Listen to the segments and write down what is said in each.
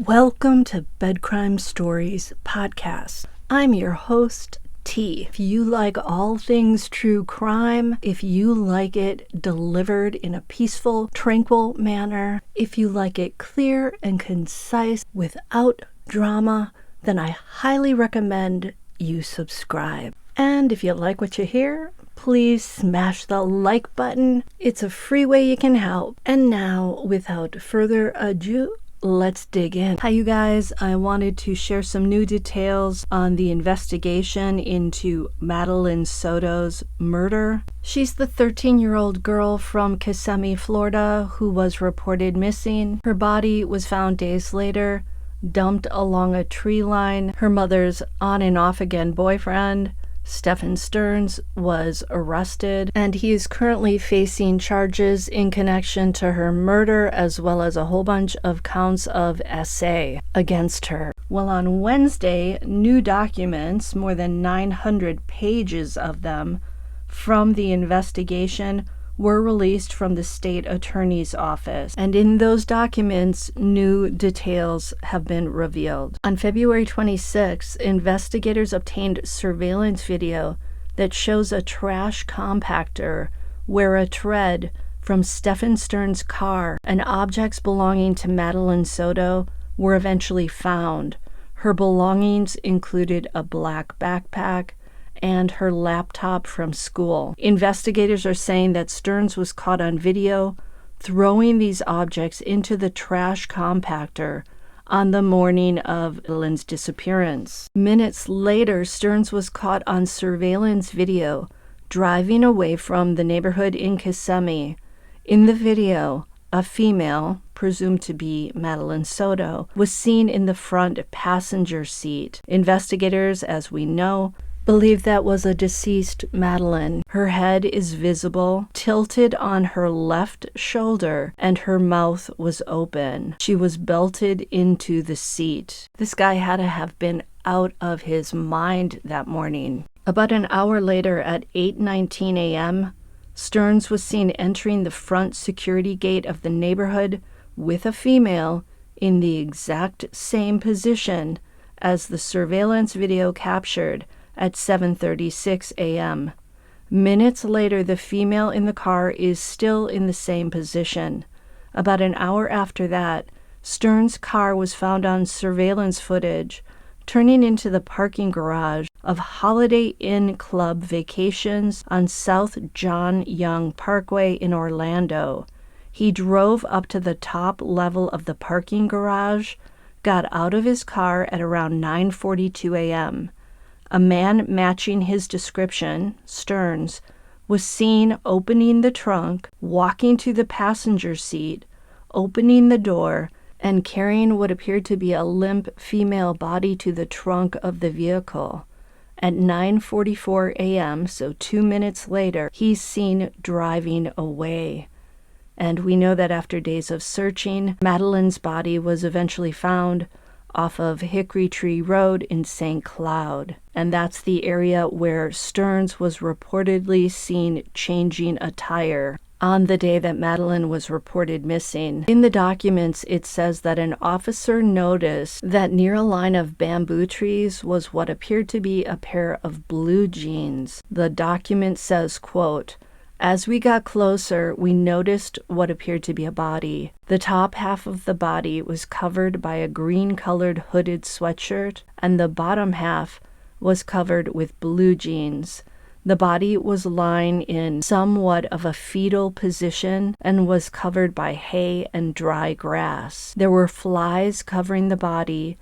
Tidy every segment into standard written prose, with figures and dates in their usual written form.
Welcome to Bed Crime Stories podcast. I'm your host, T. If you like all things true crime, if you like it delivered in a peaceful, tranquil manner, if you like it clear and concise without drama, then I highly recommend you subscribe. And if you like what you hear, please smash the like button. It's a free way you can help. And now, without further ado, let's dig in. Hi, you guys. I wanted to share some new details on the investigation into Madeline Soto's murder. She's the 13-year-old girl from Kissimmee, Florida, who was reported missing. Her body was found days later, dumped along a tree line. Her mother's on and off again boyfriend, Stephan Sterns, was arrested, and he is currently facing charges in connection to her murder, as well as a whole bunch of counts of SA against her. Well, on Wednesday, new documents, more than 900 pages of them, from the investigation were released from the state attorney's office. And in those documents, new details have been revealed. On February 26, investigators obtained surveillance video that shows a trash compactor where a tread from Stephan Sterns' car and objects belonging to Madeline Soto were eventually found. Her belongings included a black backpack and her laptop from school. Investigators are saying that Sterns was caught on video throwing these objects into the trash compactor on the morning of Madeline's disappearance. Minutes later, Sterns was caught on surveillance video driving away from the neighborhood in Kissimmee. In the video, a female, presumed to be Madeline Soto, was seen in the front passenger seat. Investigators, as we know, believe that was a deceased Madeline. Her head is visible, tilted on her left shoulder, and her mouth was open. She was belted into the seat. This guy had to have been out of his mind that morning. About an hour later, at 8:19 a.m., Sterns was seen entering the front security gate of the neighborhood with a female in the exact same position as the surveillance video captured at 7:36 a.m. Minutes later, the female in the car is still in the same position. About an hour after that, Sterns' car was found on surveillance footage turning into the parking garage of Holiday Inn Club Vacations on South John Young Parkway in Orlando. He drove up to the top level of the parking garage, got out of his car at around 9:42 a.m. A man matching his description, Sterns, was seen opening the trunk, walking to the passenger seat, opening the door, and carrying what appeared to be a limp female body to the trunk of the vehicle. At 9:44 a.m., so 2 minutes later, he's seen driving away. And we know that after days of searching, Madeline's body was eventually found off of Hickory Tree Road in St. Cloud. And that's the area where Sterns was reportedly seen changing a tire on the day that Madeline was reported missing. In the documents, it says that an officer noticed that near a line of bamboo trees was what appeared to be a pair of blue jeans. The document says, quote, "As we got closer, we noticed what appeared to be a body. The top half of the body was covered by a green-colored hooded sweatshirt, and the bottom half was covered with blue jeans. The body was lying in somewhat of a fetal position and was covered by hay and dry grass. There were flies covering the body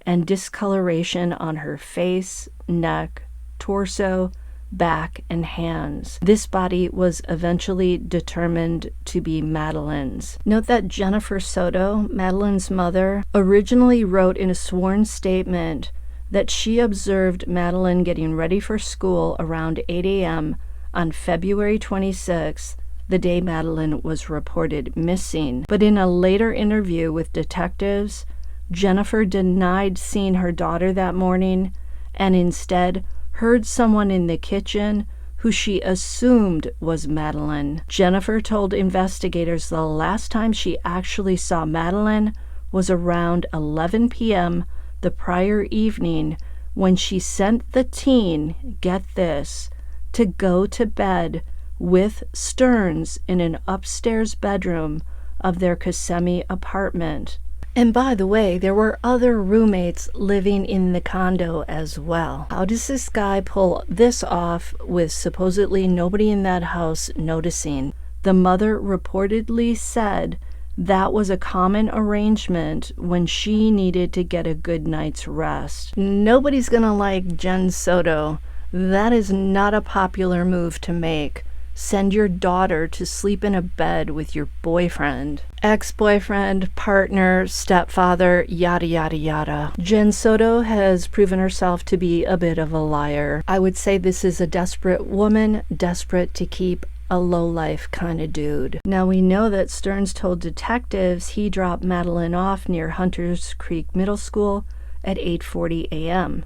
and discoloration on her face, neck, torso, back, and hands. This body was eventually determined to be Madeline's." Note that Jenn Soto, Madeline's mother, originally wrote in a sworn statement that she observed Madeline getting ready for school around 8 a.m. on February 26th, the day Madeline was reported missing. But in a later interview with detectives, Jennifer denied seeing her daughter that morning and instead heard someone in the kitchen who she assumed was Madeline. Jennifer told investigators the last time she actually saw Madeline was around 11 p.m. the prior evening when she sent the teen, get this, to go to bed with Sterns in an upstairs bedroom of their Kissimmee apartment. And by the way, there were other roommates living in the condo as well. How does this guy pull this off with supposedly nobody in that house noticing? The mother reportedly said that was a common arrangement when she needed to get a good night's rest. Nobody's gonna like Jenn Soto. That is not a popular move to make. Send your daughter to sleep in a bed with your boyfriend, ex-boyfriend, partner, stepfather, yada yada yada. Jenn Soto has proven herself to be a bit of a liar. I would say this is a desperate woman, desperate to keep a lowlife kind of dude. Now we know that Sterns told detectives he dropped Madeline off near Hunters Creek Middle School at 8:40 a.m.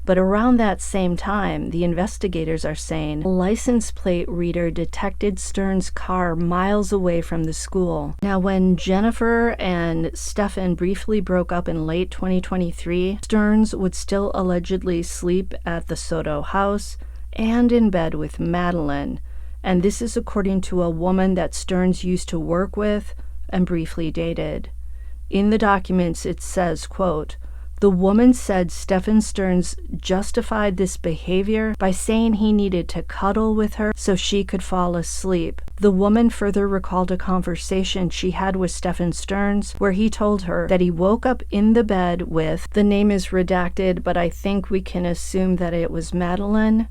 But around that same time, the investigators are saying a license plate reader detected Sterns' car miles away from the school. Now, when Jennifer and Stephan briefly broke up in late 2023, Sterns would still allegedly sleep at the Soto house and in bed with Madeline. And this is according to a woman that Sterns used to work with and briefly dated. In the documents, it says, quote, "The woman said Stephan Sterns justified this behavior by saying he needed to cuddle with her so she could fall asleep." The woman further recalled a conversation she had with Stephan Sterns where he told her that he woke up in the bed with, the name is redacted, but I think we can assume that it was Madeline.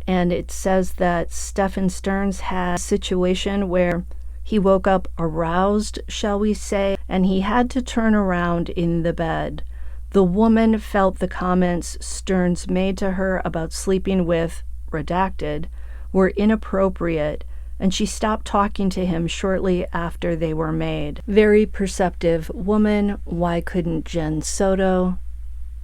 And it says that Stephan Sterns had a situation where he woke up aroused, shall we say, and he had to turn around in the bed. The woman felt the comments Sterns made to her about sleeping with, redacted, were inappropriate, and she stopped talking to him shortly after they were made. Very perceptive woman. Why couldn't Jenn Soto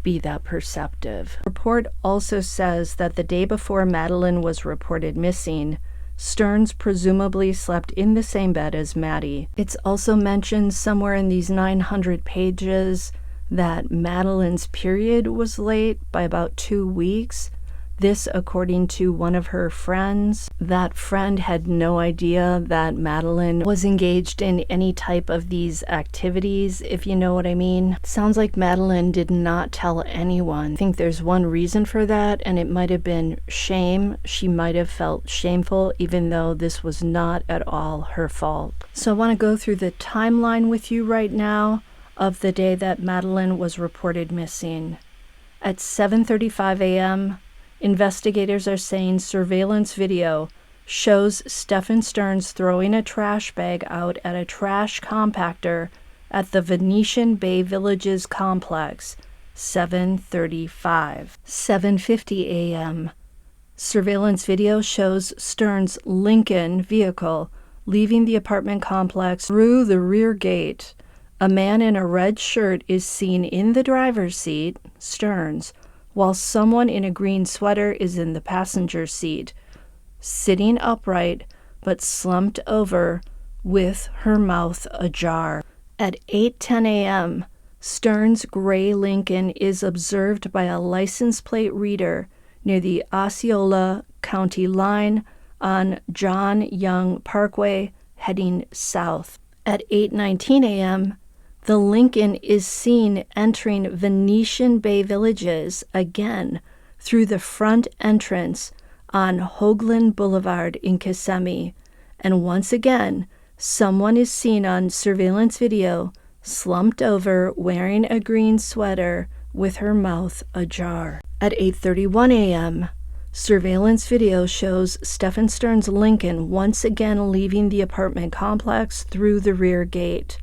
be that perceptive? Report also says that the day before Madeline was reported missing, Sterns presumably slept in the same bed as Maddie. It's also mentioned somewhere in these 900 pages that Madeline's period was late by about 2 weeks. This, according to one of her friends. That friend had no idea that Madeline was engaged in any type of these activities, if you know what I mean. Sounds like Madeline did not tell anyone. I think there's one reason for that, and it might have been shame. She might have felt shameful, even though this was not at all her fault. So I want to go through the timeline with you right now of the day that Madeline was reported missing. At 7:35 a.m., investigators are saying surveillance video shows Stephan Sterns throwing a trash bag out at a trash compactor at the Venetian Bay Villages complex, 7:35. 7:50 a.m. Surveillance video shows Sterns' Lincoln vehicle leaving the apartment complex through the rear gate. A man in a red shirt is seen in the driver's seat, Sterns, while someone in a green sweater is in the passenger seat, sitting upright but slumped over with her mouth ajar. At 8:10 a.m., Sterns' gray Lincoln is observed by a license plate reader near the Osceola County line on John Young Parkway, heading south. At 8:19 a.m., the Lincoln is seen entering Venetian Bay Villages again through the front entrance on Hoagland Boulevard in Kissimmee. And once again, someone is seen on surveillance video slumped over wearing a green sweater with her mouth ajar. At 8:31 a.m., surveillance video shows Stephan Sterns' Lincoln once again leaving the apartment complex through the rear gate.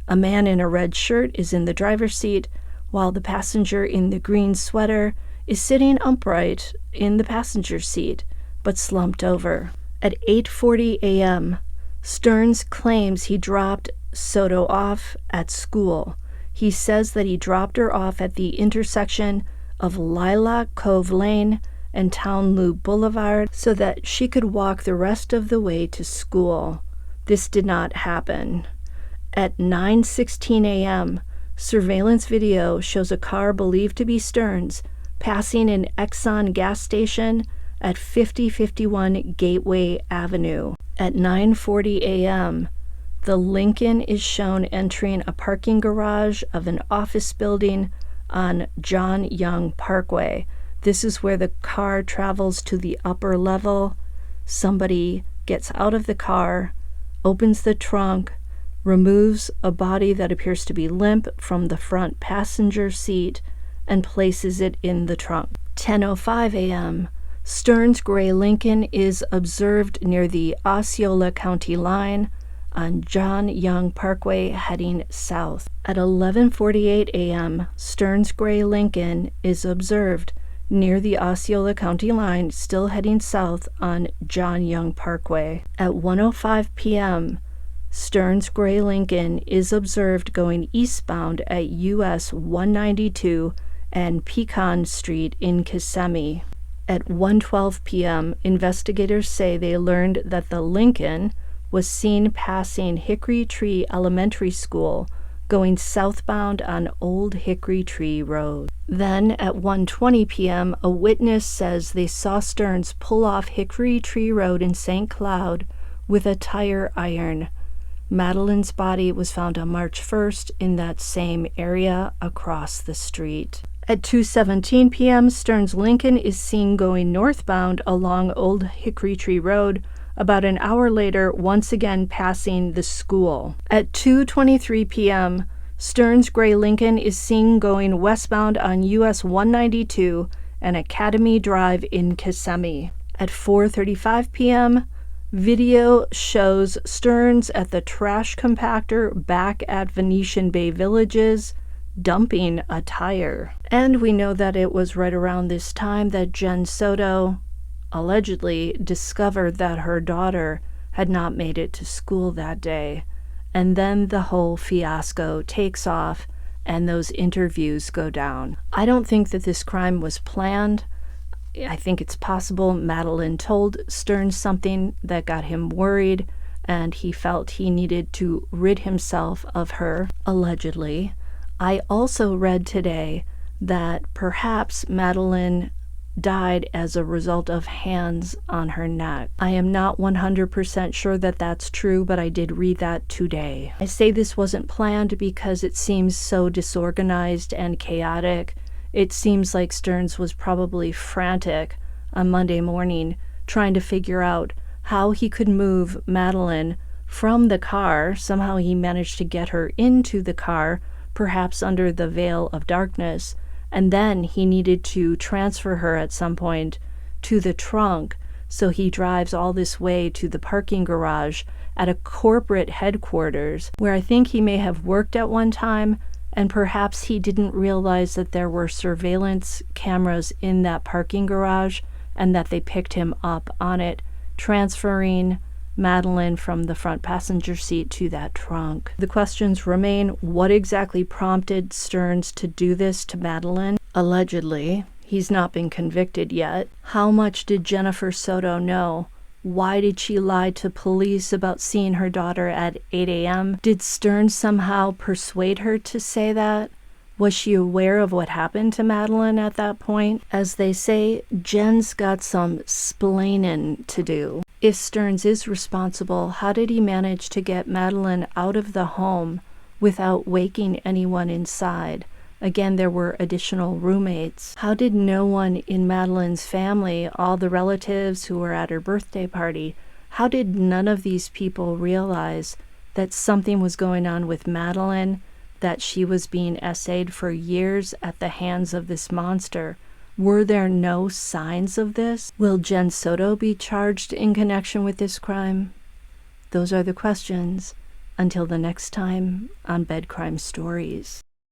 A man in a red shirt is in the driver's seat, while the passenger in the green sweater is sitting upright in the passenger seat, but slumped over. At 8:40 a.m., Sterns claims he dropped Soto off at school. He says that he dropped her off at the intersection of Lilac Cove Lane and Town Loop Boulevard so that she could walk the rest of the way to school. This did not happen. At 9:16 a.m., Surveillance video shows a car believed to be Sterns passing an Exxon gas station at 5051 Gateway Avenue. At 9:40 a.m., the Lincoln is shown entering a parking garage of an office building on John Young Parkway. This is where the car travels to the upper level. Somebody gets out of the car, opens the trunk, removes a body that appears to be limp from the front passenger seat, and places it in the trunk. 10:05 a.m., Sterns' gray Lincoln is observed near the Osceola County line on John Young Parkway heading south. At 11:48 a.m., Sterns' gray Lincoln is observed near the Osceola County line, still heading south on John Young Parkway. At 1:05 p.m., Sterns' gray Lincoln is observed going eastbound at US 192 and Pecan Street in Kissimmee. At 1:12 p.m., investigators say they learned that the Lincoln was seen passing Hickory Tree Elementary School going southbound on Old Hickory Tree Road. Then at 1:20 p.m., a witness says they saw Sterns pull off Hickory Tree Road in St. Cloud with a tire iron. Madeline's body was found on March 1st in that same area across the street. At 2:17 p.m., Sterns' Lincoln is seen going northbound along Old Hickory Tree Road, about an hour later once again passing the school. At 2:23 p.m., Sterns' gray Lincoln is seen going westbound on US 192 and Academy Drive in Kissimmee. At 4:35 p.m., video shows Sterns at the trash compactor back at Venetian Bay Villages dumping a tire. And we know that it was right around this time that Jenn Soto allegedly discovered that her daughter had not made it to school that day. And then the whole fiasco takes off and those interviews go down. I don't think that this crime was planned. I think it's possible Madeline told Sterns something that got him worried and he felt he needed to rid himself of her, allegedly. I also read today that perhaps Madeline died as a result of hands on her neck. I am not 100% sure that that's true, but I did read that today. I say this wasn't planned because it seems so disorganized and chaotic. It seems like Sterns was probably frantic on Monday morning trying to figure out how he could move Madeline from the car. Somehow he managed to get her into the car, perhaps under the veil of darkness, and then he needed to transfer her at some point to the trunk, so he drives all this way to the parking garage at a corporate headquarters where I think he may have worked at one time, and perhaps he didn't realize that there were surveillance cameras in that parking garage and that they picked him up on it, transferring Madeline from the front passenger seat to that trunk. The questions remain: what exactly prompted Sterns to do this to Madeline? Allegedly. He's not been convicted yet. How much did Jennifer Soto know? Why did she lie to police about seeing her daughter at 8 a.m.? Did Sterns somehow persuade her to say that? Was she aware of what happened to Madeline at that point? As they say, Jen's got some splaining to do. If Sterns is responsible, how did he manage to get Madeline out of the home without waking anyone inside? Again, there were additional roommates. How did no one in Madeline's family, all the relatives who were at her birthday party, how did none of these people realize that something was going on with Madeline, that she was being essayed for years at the hands of this monster? Were there no signs of this? Will Jenn Soto be charged in connection with this crime? Those are the questions. Until the next time on Bed Crime Stories.